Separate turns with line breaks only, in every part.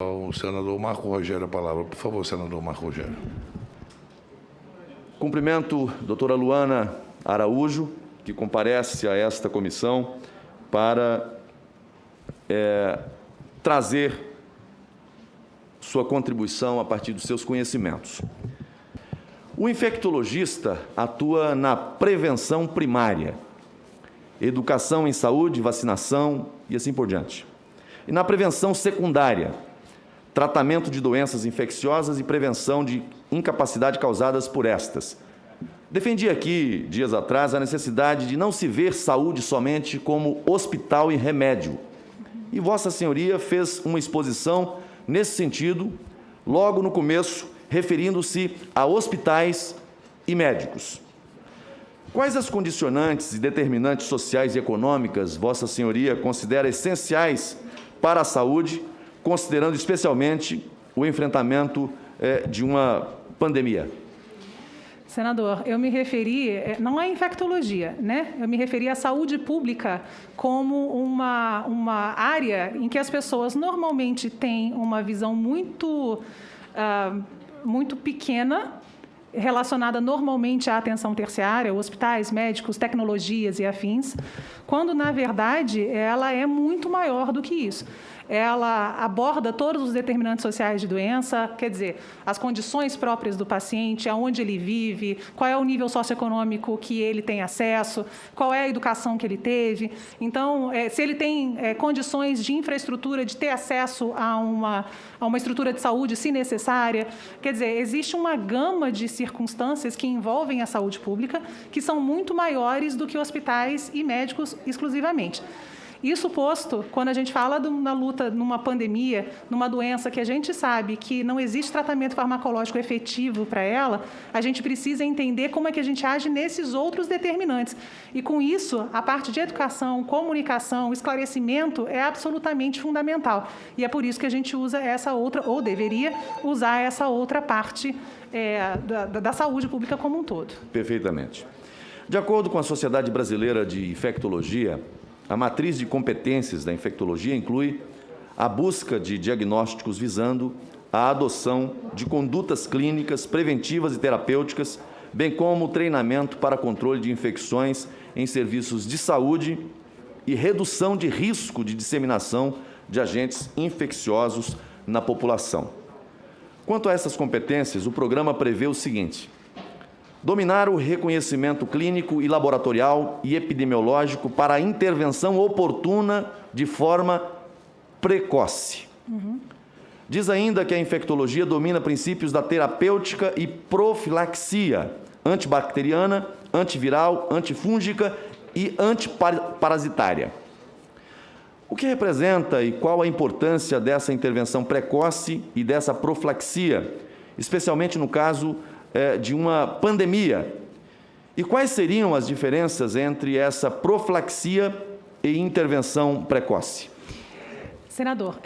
O senador Marco Rogério a palavra. Por favor, senador Marco Rogério.
Cumprimento a doutora Luana Araújo, que comparece a esta comissão para trazer sua contribuição a partir dos seus conhecimentos. O infectologista atua na prevenção primária, educação em saúde, vacinação e assim por diante. E na prevenção secundária, tratamento de doenças infecciosas e prevenção de incapacidade causadas por estas. Defendi aqui, dias atrás, a necessidade de não se ver saúde somente como hospital e remédio. E Vossa Senhoria fez uma exposição nesse sentido, logo no começo, referindo-se a hospitais e médicos. Quais as condicionantes e determinantes sociais e econômicas Vossa Senhoria considera essenciais para a saúde, considerando especialmente o enfrentamento de uma pandemia?
Senador, eu me referi, não é infectologia, né? Eu me referi à saúde pública como uma área em que as pessoas normalmente têm uma visão muito pequena, relacionada normalmente à atenção terciária, hospitais, médicos, tecnologias e afins, quando, na verdade, ela é muito maior do que isso. Ela aborda todos os determinantes sociais de doença, quer dizer, as condições próprias do paciente, aonde ele vive, qual é o nível socioeconômico que ele tem acesso, qual é a educação que ele teve. Então, se ele tem condições de infraestrutura, de ter acesso a uma estrutura de saúde, se necessária. Quer dizer, existe uma gama de circunstâncias que envolvem a saúde pública que são muito maiores do que hospitais e médicos exclusivamente. Isso posto, quando a gente fala na luta numa pandemia, numa doença que a gente sabe que não existe tratamento farmacológico efetivo para ela, a gente precisa entender como é que a gente age nesses outros determinantes. E, com isso, a parte de educação, comunicação, esclarecimento é absolutamente fundamental. E é por isso que a gente usa essa outra, ou deveria usar essa outra parte da saúde pública como um todo.
Perfeitamente. De acordo com a Sociedade Brasileira de Infectologia, a matriz de competências da infectologia inclui a busca de diagnósticos visando a adoção de condutas clínicas, preventivas e terapêuticas, bem como o treinamento para controle de infecções em serviços de saúde e redução de risco de disseminação de agentes infecciosos na população. Quanto a essas competências, o programa prevê o seguinte: dominar o reconhecimento clínico e laboratorial e epidemiológico para a intervenção oportuna de forma precoce. Diz ainda que a infectologia domina princípios da terapêutica e profilaxia antibacteriana, antiviral, antifúngica e antiparasitária. O que representa e qual a importância dessa intervenção precoce e dessa profilaxia, especialmente no caso de uma pandemia? E quais seriam as diferenças entre essa profilaxia e intervenção precoce?
Senador,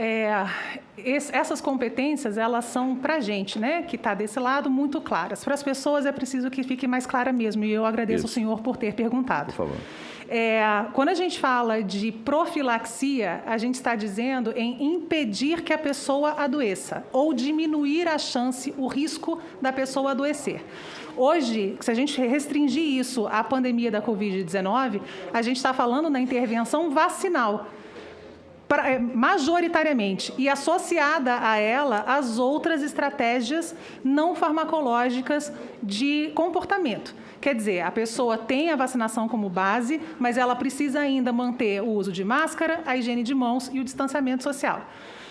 essas competências, elas são para a gente, né, que está desse lado, muito claras. Para as pessoas é preciso que fique mais clara mesmo, e eu agradeço ao senhor por ter perguntado.
Por favor.
Quando a gente fala de profilaxia, a gente está dizendo em impedir que a pessoa adoeça ou diminuir a chance, o risco da pessoa adoecer. Hoje, se a gente restringir isso à pandemia da Covid-19, a gente está falando na intervenção vacinal, majoritariamente, e associada a ela as outras estratégias não farmacológicas de comportamento. Quer dizer, a pessoa tem a vacinação como base, mas ela precisa ainda manter o uso de máscara, a higiene de mãos e o distanciamento social.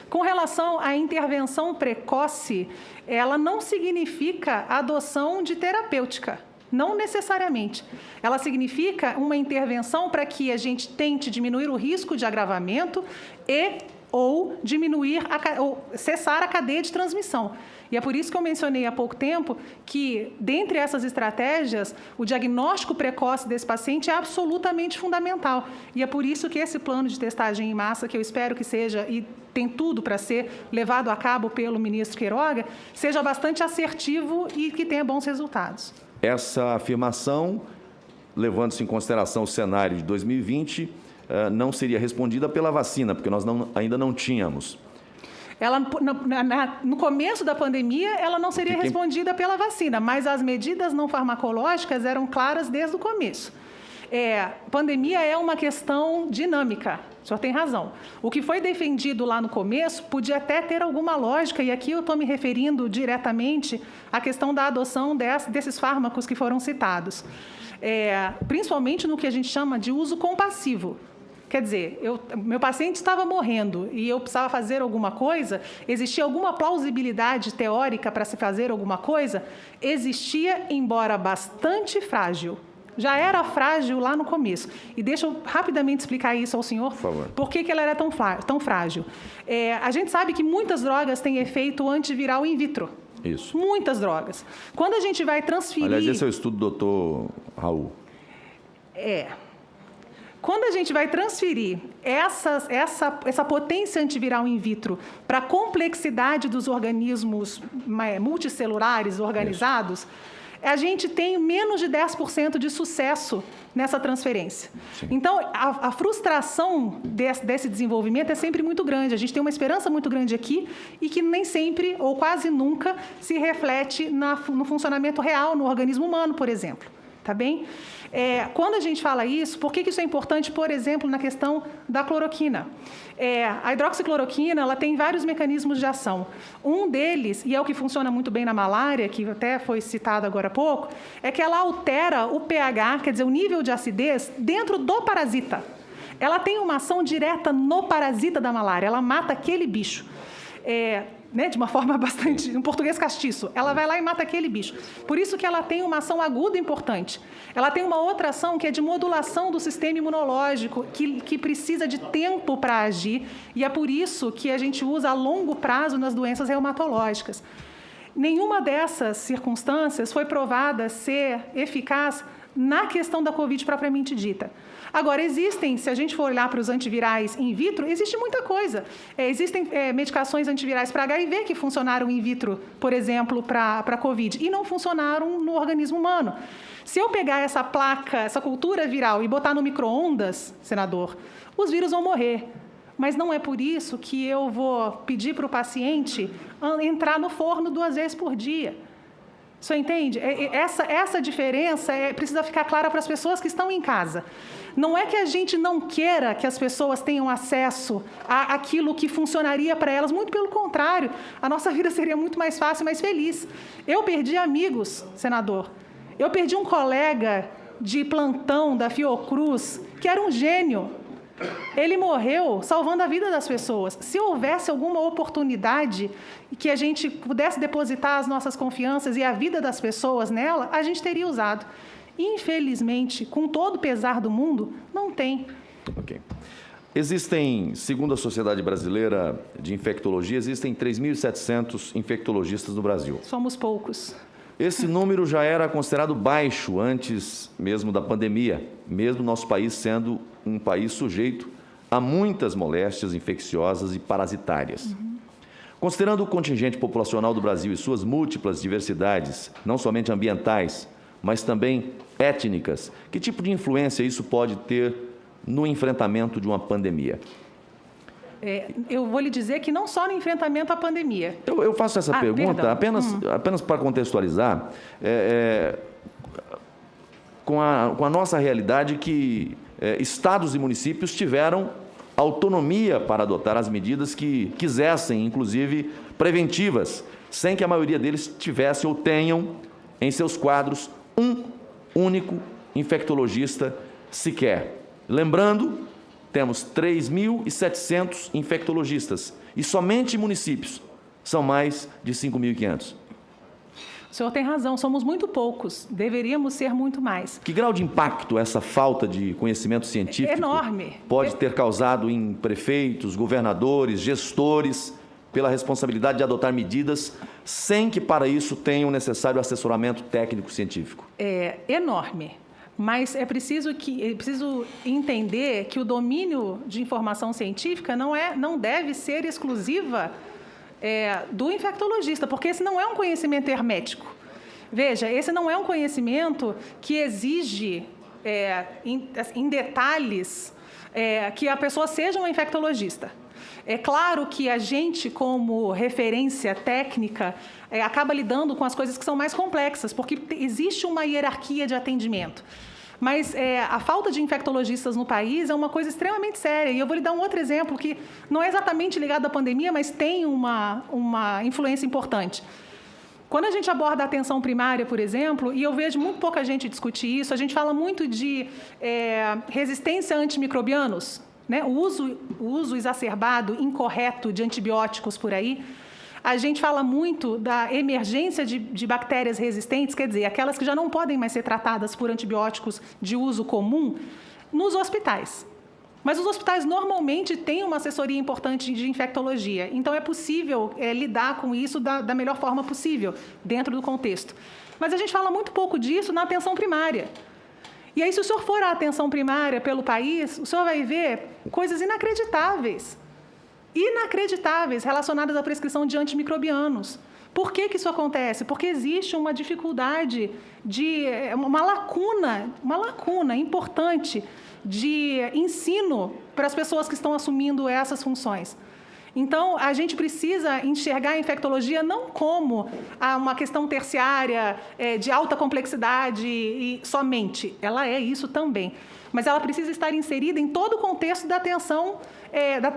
Com relação à intervenção precoce, ela não significa adoção de terapêutica. Não necessariamente. Ela significa uma intervenção para que a gente tente diminuir o risco de agravamento ou cessar a cadeia de transmissão. E é por isso que eu mencionei há pouco tempo que, dentre essas estratégias, o diagnóstico precoce desse paciente é absolutamente fundamental. E é por isso que esse plano de testagem em massa, que eu espero que seja, e tem tudo para ser levado a cabo pelo ministro Queiroga, seja bastante assertivo e que tenha bons resultados.
Essa afirmação, levando-se em consideração o cenário de 2020, não seria respondida pela vacina, porque nós ainda não tínhamos.
no começo da pandemia, ela não seria respondida pela vacina, mas as medidas não farmacológicas eram claras desde o começo. Pandemia é uma questão dinâmica, o senhor tem razão. O que foi defendido lá no começo podia até ter alguma lógica, e aqui eu estou me referindo diretamente à questão da adoção desses fármacos que foram citados, principalmente no que a gente chama de uso compassivo. Quer dizer, meu paciente estava morrendo e eu precisava fazer alguma coisa, existia alguma plausibilidade teórica para se fazer alguma coisa? Existia, embora bastante frágil. Já era frágil lá no começo. E deixa eu rapidamente explicar isso ao senhor. Por
favor.
Por que ela era tão frágil? A gente sabe que muitas drogas têm efeito antiviral in vitro.
Isso.
Muitas drogas. Quando a gente vai transferir...
Aliás, esse é o estudo do doutor Raul.
Quando a gente vai transferir essa potência antiviral in vitro para a complexidade dos organismos multicelulares organizados, a gente tem menos de 10% de sucesso nessa transferência. Sim. Então, a frustração desse desenvolvimento é sempre muito grande. A gente tem uma esperança muito grande aqui e que nem sempre, ou quase nunca, se reflete no funcionamento real, no organismo humano, por exemplo. Tá bem? Quando a gente fala isso, por que isso é importante, por exemplo, na questão da cloroquina? A hidroxicloroquina, ela tem vários mecanismos de ação. Um deles, e é o que funciona muito bem na malária, que até foi citado agora há pouco, é que ela altera o pH, quer dizer, o nível de acidez, dentro do parasita. Ela tem uma ação direta no parasita da malária, ela mata aquele bicho. De uma forma bastante, um português castiço, ela vai lá e mata aquele bicho. Por isso que ela tem uma ação aguda importante. Ela tem uma outra ação que é de modulação do sistema imunológico, que precisa de tempo para agir, e é por isso que a gente usa a longo prazo nas doenças reumatológicas. Nenhuma dessas circunstâncias foi provada ser eficaz na questão da Covid propriamente dita. Agora, se a gente for olhar para os antivirais in vitro, existe muita coisa. Existem medicações antivirais para HIV que funcionaram in vitro, por exemplo, para a Covid, e não funcionaram no organismo humano. Se eu pegar essa placa, essa cultura viral, e botar no micro-ondas, senador, os vírus vão morrer. Mas não é por isso que eu vou pedir para o paciente entrar no forno 2 vezes por dia. O senhor entende? Essa diferença precisa ficar clara para as pessoas que estão em casa. Não é que a gente não queira que as pessoas tenham acesso àquilo que funcionaria para elas, muito pelo contrário, a nossa vida seria muito mais fácil e mais feliz. Eu perdi amigos, senador. Eu perdi um colega de plantão da Fiocruz, que era um gênio. Ele morreu salvando a vida das pessoas. Se houvesse alguma oportunidade que a gente pudesse depositar as nossas confianças e a vida das pessoas nela, a gente teria usado. Infelizmente, com todo o pesar do mundo, não tem.
Ok. Existem, segundo a Sociedade Brasileira de Infectologia, existem 3.700 infectologistas no Brasil.
Somos poucos.
Esse número já era considerado baixo antes mesmo da pandemia, mesmo nosso país sendo um país sujeito a muitas moléstias infecciosas e parasitárias. Considerando o contingente populacional do Brasil e suas múltiplas diversidades, não somente ambientais, mas também étnicas, que tipo de influência isso pode ter no enfrentamento de uma pandemia?
Eu vou lhe dizer que não só no enfrentamento à pandemia.
Eu faço essa pergunta apenas para contextualizar, com a nossa realidade que estados e municípios tiveram autonomia para adotar as medidas que quisessem, inclusive preventivas, sem que a maioria deles tivesse ou tenham em seus quadros um único infectologista sequer. Lembrando, temos 3.700 infectologistas e somente municípios são mais de 5.500.
O senhor tem razão, somos muito poucos, deveríamos ser muito mais.
Que grau de impacto essa falta de conhecimento científico
enorme
pode ter causado em prefeitos, governadores, gestores, pela responsabilidade de adotar medidas sem que para isso tenham o necessário assessoramento técnico-científico?
É enorme. Mas é preciso entender que o domínio de informação científica não deve ser exclusiva do infectologista, porque esse não é um conhecimento hermético. Veja, esse não é um conhecimento que exige, em detalhes, que a pessoa seja um infectologista. É claro que a gente, como referência técnica, acaba lidando com as coisas que são mais complexas, porque existe uma hierarquia de atendimento. Mas a falta de infectologistas no país é uma coisa extremamente séria. E eu vou lhe dar um outro exemplo que não é exatamente ligado à pandemia, mas tem uma influência importante. Quando a gente aborda a atenção primária, por exemplo, e eu vejo muito pouca gente discutir isso, a gente fala muito de resistência a antimicrobianos, né? O uso exacerbado, incorreto de antibióticos por aí. A gente fala muito da emergência de bactérias resistentes, quer dizer, aquelas que já não podem mais ser tratadas por antibióticos de uso comum, nos hospitais. Mas os hospitais normalmente têm uma assessoria importante de infectologia, então é possível lidar com isso da melhor forma possível, dentro do contexto. Mas a gente fala muito pouco disso na atenção primária. E aí, se o senhor for à atenção primária pelo país, o senhor vai ver coisas inacreditáveis relacionadas à prescrição de antimicrobianos. Por que isso acontece? Porque existe uma dificuldade, uma lacuna importante de ensino para as pessoas que estão assumindo essas funções. Então, a gente precisa enxergar a infectologia não como uma questão terciária de alta complexidade e somente. Ela é isso também. Mas ela precisa estar inserida em todo o contexto da atenção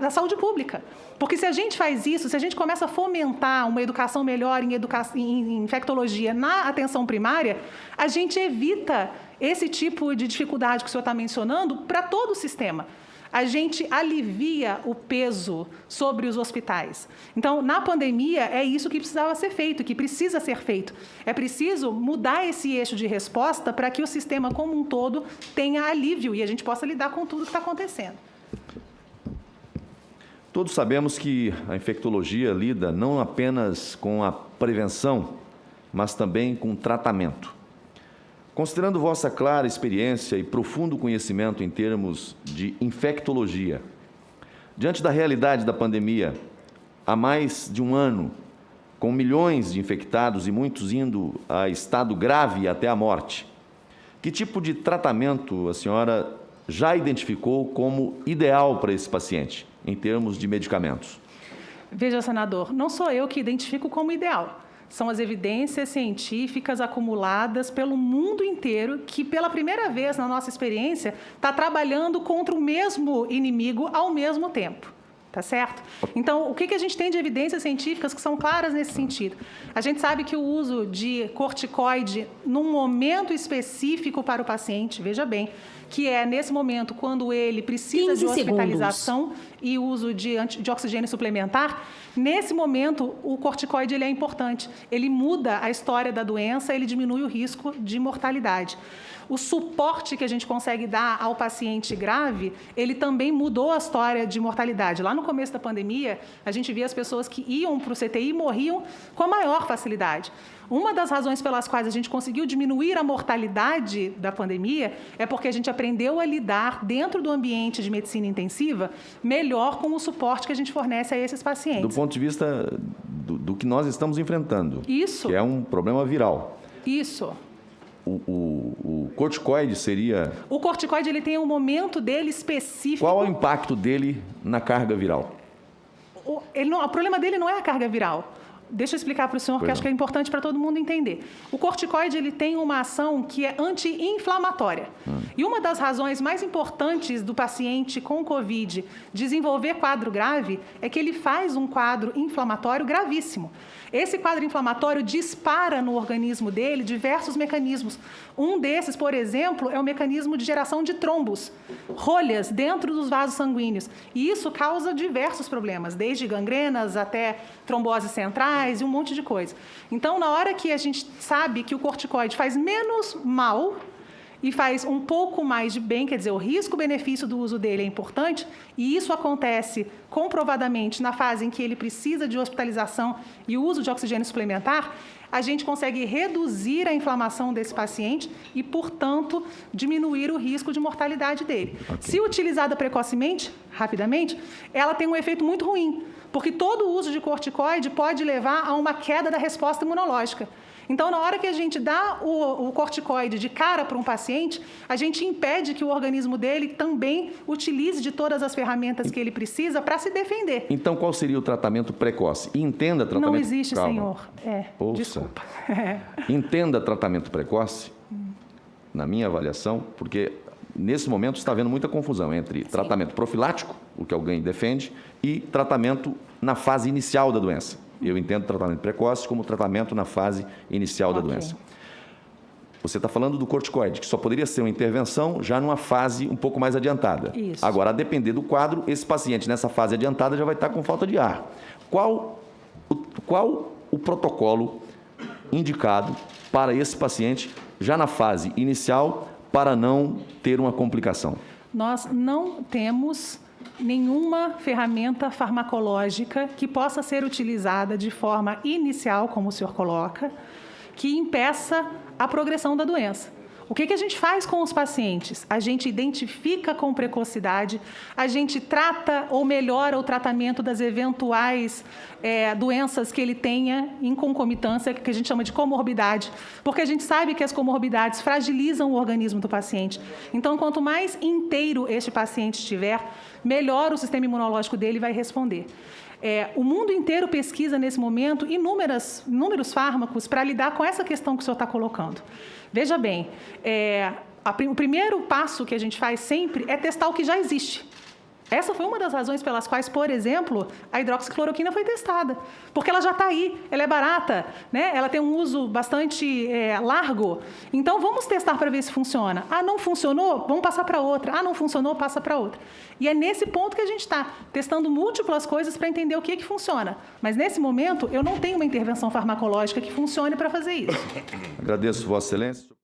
da saúde pública. Porque se a gente faz isso, se a gente começa a fomentar uma educação melhor em infectologia na atenção primária, a gente evita esse tipo de dificuldade que o senhor está mencionando para todo o sistema. A gente alivia o peso sobre os hospitais. Então, na pandemia, é isso que precisava ser feito, que precisa ser feito. É preciso mudar esse eixo de resposta para que o sistema como um todo tenha alívio e a gente possa lidar com tudo que está acontecendo.
Todos sabemos que a infectologia lida não apenas com a prevenção, mas também com o tratamento. Considerando vossa clara experiência e profundo conhecimento em termos de infectologia, diante da realidade da pandemia, há mais de um ano, com milhões de infectados e muitos indo a estado grave e até a morte, que tipo de tratamento a senhora já identificou como ideal para esse paciente, em termos de medicamentos?
Veja, senador, não sou eu que identifico como ideal. São as evidências científicas acumuladas pelo mundo inteiro que, pela primeira vez na nossa experiência, está trabalhando contra o mesmo inimigo ao mesmo tempo. Tá certo? Então, o que a gente tem de evidências científicas que são claras nesse sentido? A gente sabe que o uso de corticoide num momento específico para o paciente, veja bem, que é nesse momento quando ele precisa de hospitalização e uso de oxigênio suplementar, nesse momento o corticoide ele é importante. Ele muda a história da doença, ele diminui o risco de mortalidade. O suporte que a gente consegue dar ao paciente grave, ele também mudou a história de mortalidade. Lá no começo da pandemia, a gente via as pessoas que iam para o CTI e morriam com a maior facilidade. Uma das razões pelas quais a gente conseguiu diminuir a mortalidade da pandemia é porque a gente aprendeu a lidar dentro do ambiente de medicina intensiva melhor com o suporte que a gente fornece a esses pacientes.
Do ponto de vista do que nós estamos enfrentando.
Isso.
Que é um problema viral.
Isso.
O corticoide seria...
O corticoide ele tem um momento dele específico.
Qual é o impacto dele na carga viral?
O problema dele não é a carga viral. Deixa eu explicar para o senhor, que acho que é importante para todo mundo entender. O corticoide ele tem uma ação que é anti-inflamatória. E uma das razões mais importantes do paciente com COVID desenvolver quadro grave é que ele faz um quadro inflamatório gravíssimo. Esse quadro inflamatório dispara no organismo dele diversos mecanismos. Um desses, por exemplo, é o mecanismo de geração de trombos, rolhas dentro dos vasos sanguíneos. E isso causa diversos problemas, desde gangrenas até tromboses centrais e um monte de coisa. Então, na hora que a gente sabe que o corticoide faz menos mal e faz um pouco mais de bem, quer dizer, o risco-benefício do uso dele é importante, e isso acontece comprovadamente na fase em que ele precisa de hospitalização e uso de oxigênio suplementar, a gente consegue reduzir a inflamação desse paciente e, portanto, diminuir o risco de mortalidade dele. Okay. Se utilizada precocemente, rapidamente, ela tem um efeito muito ruim, porque todo o uso de corticoide pode levar a uma queda da resposta imunológica. Então, na hora que a gente dá o corticoide de cara para um paciente, a gente impede que o organismo dele também utilize de todas as ferramentas que ele precisa para se defender.
Então, qual seria o tratamento precoce? Entenda tratamento...
Não existe,
Calma.
senhor.
Ouça.
Desculpa.
Entenda tratamento precoce, na minha avaliação, porque nesse momento está havendo muita confusão entre tratamento profilático, o que alguém defende, e tratamento na fase inicial da doença. Eu entendo tratamento precoce como tratamento na fase inicial da doença. Você está falando do corticoide, que só poderia ser uma intervenção já numa fase um pouco mais adiantada.
Isso.
Agora, a depender do quadro, esse paciente nessa fase adiantada já vai estar com falta de ar. Qual o protocolo indicado para esse paciente já na fase inicial para não ter uma complicação?
Nós não temos nenhuma ferramenta farmacológica que possa ser utilizada de forma inicial, como o senhor coloca, que impeça a progressão da doença. O que a gente faz com os pacientes? A gente identifica com precocidade, a gente trata ou melhora o tratamento das eventuais doenças que ele tenha em concomitância, que a gente chama de comorbidade, porque a gente sabe que as comorbidades fragilizam o organismo do paciente. Então, quanto mais inteiro este paciente estiver, melhor o sistema imunológico dele vai responder. O mundo inteiro pesquisa, nesse momento, inúmeros fármacos para lidar com essa questão que o senhor está colocando. Veja bem, o primeiro passo que a gente faz sempre é testar o que já existe. Essa foi uma das razões pelas quais, por exemplo, a hidroxicloroquina foi testada. Porque ela já está aí, ela é barata, né? Ela tem um uso bastante largo. Então, vamos testar para ver se funciona. Ah, não funcionou? Vamos passar para outra. Ah, não funcionou? Passa para outra. E é nesse ponto que a gente está, testando múltiplas coisas para entender o que funciona. Mas, nesse momento, eu não tenho uma intervenção farmacológica que funcione para fazer isso.
Agradeço, Vossa Excelência.